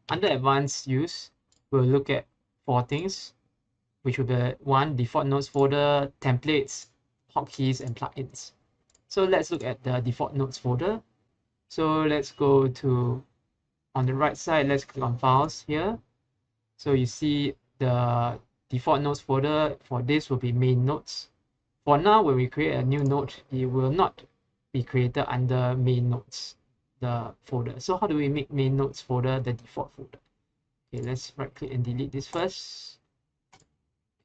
under advanced use, we'll look at 4 things, which will be 1, default nodes folder, templates, hotkeys, and plugins. So let's look at the default nodes folder. So let's go to, on the right side, let's click on files here. So you see the default nodes folder for this will be main nodes. For now, when we create a new node, it will not be created under main nodes, the folder. So how do we make main nodes folder the default folder? Okay, let's right click and delete this first.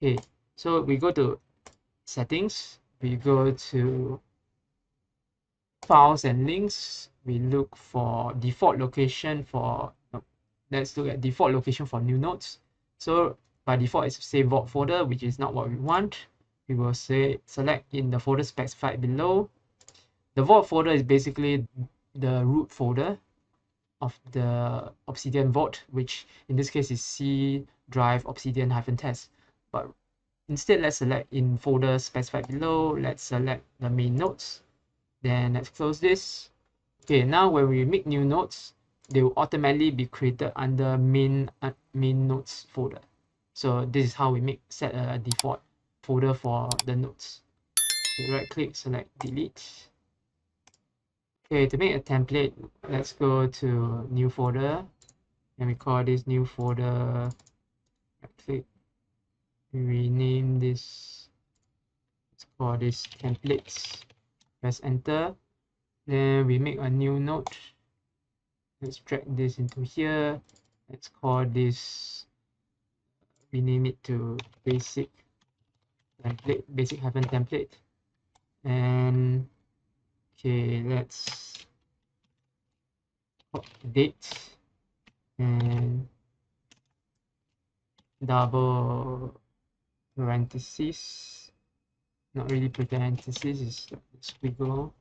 Okay, so we go to settings, we go to files and links, we look for default location for, let's look at default location for new nodes. So by default it's save vault folder, which is not what we want. We will say select in the folder specified below. The vault folder is basically the root folder of the Obsidian vault, which in this case is C drive obsidian-test. But instead, let's select in folder specified below. Let's select the main nodes. Then let's close this. Okay, now when we make new nodes, they will automatically be created under main nodes folder. So this is how we set a default folder for the nodes. Okay, right click, select delete. Okay, to make a template, let's go to new folder and we call this new folder. Right click, rename this, let's call this templates. Press enter. Then we make a new node. Let's drag this into here. Let's call this, rename it to basic template, basic-template. And okay, let's date and double parentheses, not really parentheses, it's like squiggle,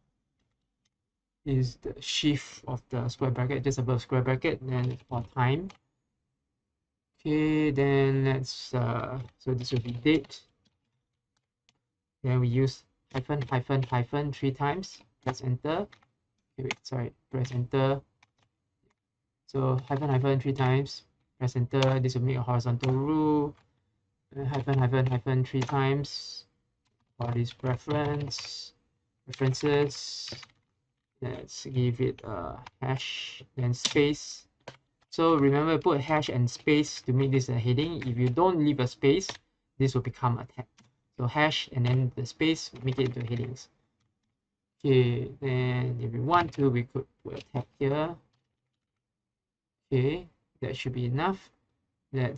is the shift of the square bracket just above square bracket, then for time. Okay, then let's so this will be date. Then we use hyphen 3 times. Press enter. Okay, wait, sorry, press enter. So hyphen 3 times. Press enter. This will make a horizontal rule. Hyphen 3 times for this references. Let's give it a hash, then space. So remember, put a hash and space to make this a heading. If you don't leave a space, this will become a tag. So hash and then the space, make it into headings. Okay, then if we want to, we could put a tag here. Okay, that should be enough. Okay,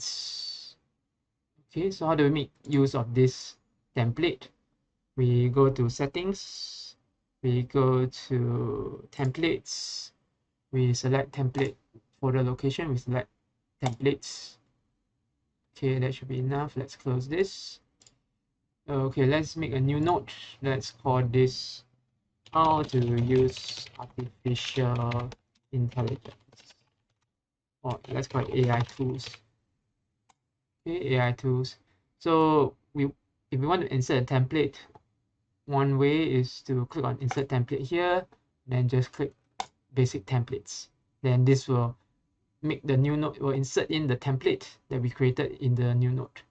so how do we make use of this template? We go to settings, we go to templates, we select template folder location, we select templates. Okay, that should be enough. Let's close this. Okay, let's make a new node. Let's call this how to use artificial intelligence. Or let's call it AI tools. Okay, AI tools. So if we want to insert a template, one way is to click on insert template here, then just click basic templates. Then this will make the new node, will insert in the template that we created in the new node.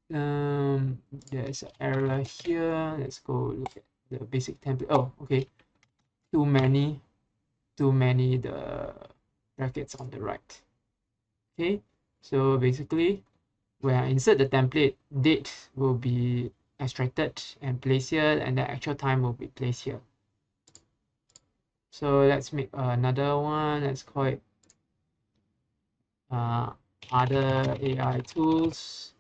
There's an error here. Let's go look at the basic template. Oh, okay. Too many the brackets on the right. Okay, so basically when I insert the template, date will be extracted and placed here, and the actual time will be placed here. So let's make another one. Let's call it other AI tools.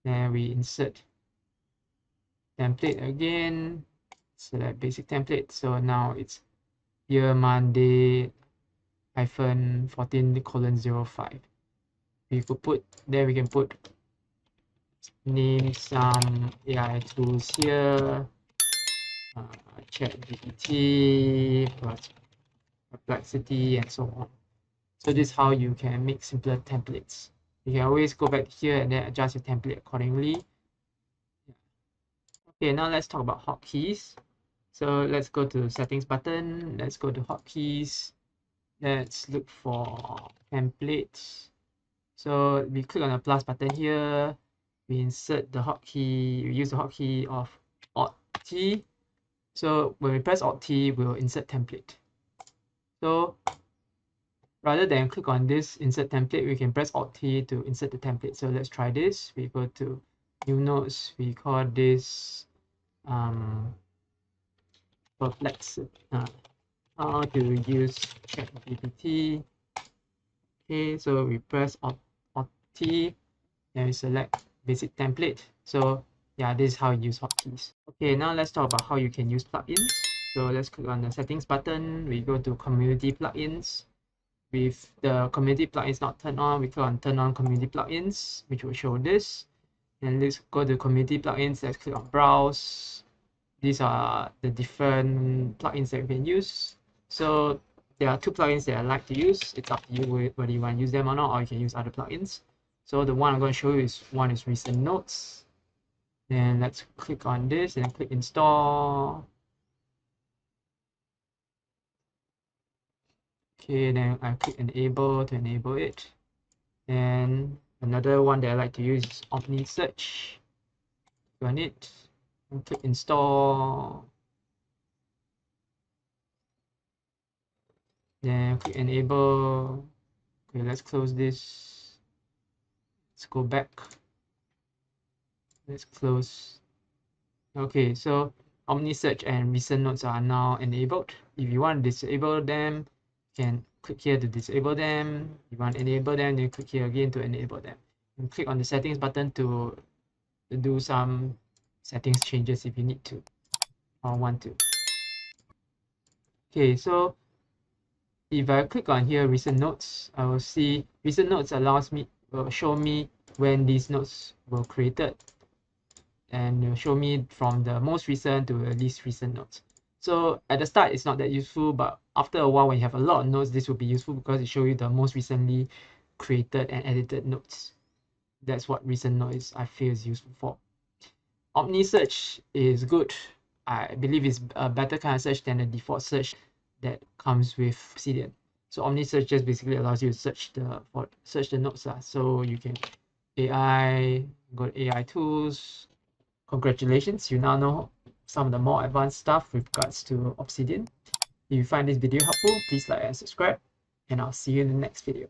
Then we insert template again, select basic template. So now it's year Monday -14:05. We could put there, we can put name some AI tools here, ChatGPT, Perplexity, and so on. So this is how you can make simpler templates. You can always go back here and then adjust your template accordingly. Okay, now let's talk about hotkeys. So let's go to settings button. Let's go to hotkeys. let's look for templates. So we click on the plus button here, we insert the hotkey, we use the hotkey of Alt T. So when we press Alt T, we'll insert template. So rather than click on this insert template, we can press Alt T to insert the template. So let's try this. We go to new notes, we call this perplex, how to use ChatGPT. Okay, so we press Alt T and we select basic template. So yeah, this is how you use hotkeys. Okay, now let's talk about how you can use plugins. So let's click on the settings button. We go to community plugins. With the community plugins not turned on, we click on turn on community plugins, which will show this. And let's go to community plugins. Let's click on browse. These are the different plugins that we can use. So there are two plugins that I like to use. It's up to you whether you want to use them or not, or you can use other plugins. So the one I'm going to show you is one is recent notes. Then let's click on this and click install. Okay, then I click enable to enable it. And another one that I like to use is Omni Search. Click on it and click install. Then click enable. Okay, let's close this. Let's go back. Let's close. Okay, so Omni Search and recent notes are now enabled. If you want to disable them, you can click here to disable them. If you want to enable them, then click here again to enable them. And click on the settings button to do some settings changes if you need to or want to. Okay, so if I click on here recent notes, I will see recent notes will show me when these notes were created, and it'll show me from the most recent to the least recent notes. So at the start it's not that useful, but after a while when you have a lot of notes, this will be useful because it shows you the most recently created and edited notes. That's what recent notes I feel is useful for. Omni search is good. I believe it's a better kind of search than the default search that comes with Obsidian. So Omni search just basically allows you to search the notes. So you can AI, go to AI tools. Congratulations, you now know some of the more advanced stuff with regards to Obsidian. If you find this video helpful, please like and subscribe, and I'll see you in the next video.